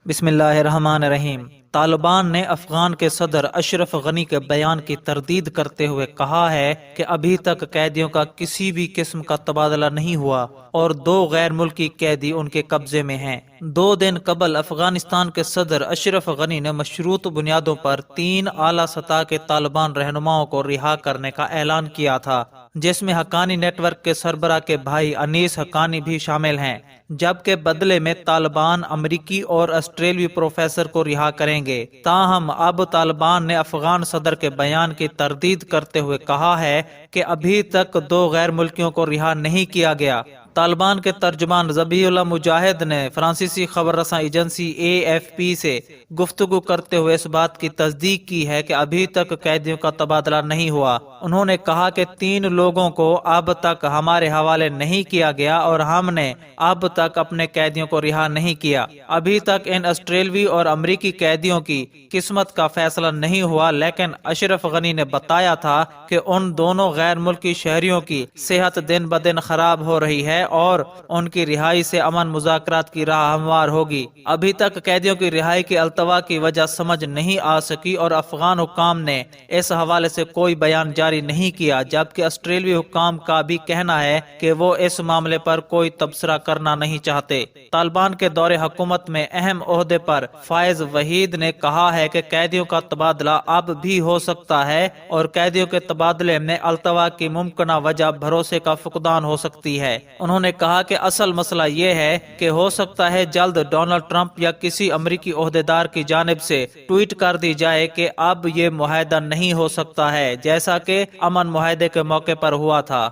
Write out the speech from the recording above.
بسم اللہ الرحمن الرحیم۔ طالبان نے افغان کے صدر اشرف غنی کے بیان کی تردید کرتے ہوئے کہا ہے کہ ابھی تک قیدیوں کا کسی بھی قسم کا تبادلہ نہیں ہوا اور 2 غیر ملکی قیدی ان کے قبضے میں ہیں۔ 2 دن قبل افغانستان کے صدر اشرف غنی نے مشروط بنیادوں پر 3 اعلیٰ سطح کے طالبان رہنماؤں کو رہا کرنے کا اعلان کیا تھا، جس میں حقانی نیٹ ورک کے سربراہ کے بھائی انیس حقانی بھی شامل ہیں، جبکہ بدلے میں طالبان امریکی اور آسٹریلوی پروفیسر کو رہا کریں گے۔ تاہم اب طالبان نے افغان صدر کے بیان کی تردید کرتے ہوئے کہا ہے کہ ابھی تک 2 غیر ملکیوں کو رہا نہیں کیا گیا۔ طالبان کے ترجمان ذبیح اللہ مجاہد نے فرانسیسی خبر رساں ایجنسی AFP سے گفتگو کرتے ہوئے اس بات کی تصدیق کی ہے کہ ابھی تک قیدیوں کا تبادلہ نہیں ہوا۔ انہوں نے کہا کہ 3 لوگوں کو اب تک ہمارے حوالے نہیں کیا گیا اور ہم نے اب تک اپنے قیدیوں کو رہا نہیں کیا۔ ابھی تک ان آسٹریلوی اور امریکی قیدیوں کی قسمت کا فیصلہ نہیں ہوا، لیکن اشرف غنی نے بتایا تھا کہ ان دونوں غیر ملکی شہریوں کی صحت دن بدن خراب ہو رہی ہے اور ان کی رہائی سے امن مذاکرات کی راہ ہموار ہوگی۔ ابھی تک قیدیوں کی رہائی کی التوا کی وجہ سمجھ نہیں آ سکی اور افغان حکام نے اس حوالے سے کوئی بیان جاری نہیں کیا، جبکہ آسٹریلوی حکام کا بھی کہنا ہے کہ وہ اس معاملے پر کوئی تبصرہ کرنا نہیں چاہتے۔ طالبان کے دور حکومت میں اہم عہدے پر فائز وحید نے کہا ہے کہ قیدیوں کا تبادلہ اب بھی ہو سکتا ہے اور قیدیوں کے تبادلے میں التوا کی ممکنہ وجہ بھروسے کا فقدان ہو سکتی ہے۔ انہوں نے کہا کہ اصل مسئلہ یہ ہے کہ ہو سکتا ہے جلد ڈونلڈ ٹرمپ یا کسی امریکی عہدیدار کی جانب سے ٹویٹ کر دی جائے کہ اب یہ معاہدہ نہیں ہو سکتا ہے، جیسا کہ امن معاہدے کے موقع پر ہوا تھا۔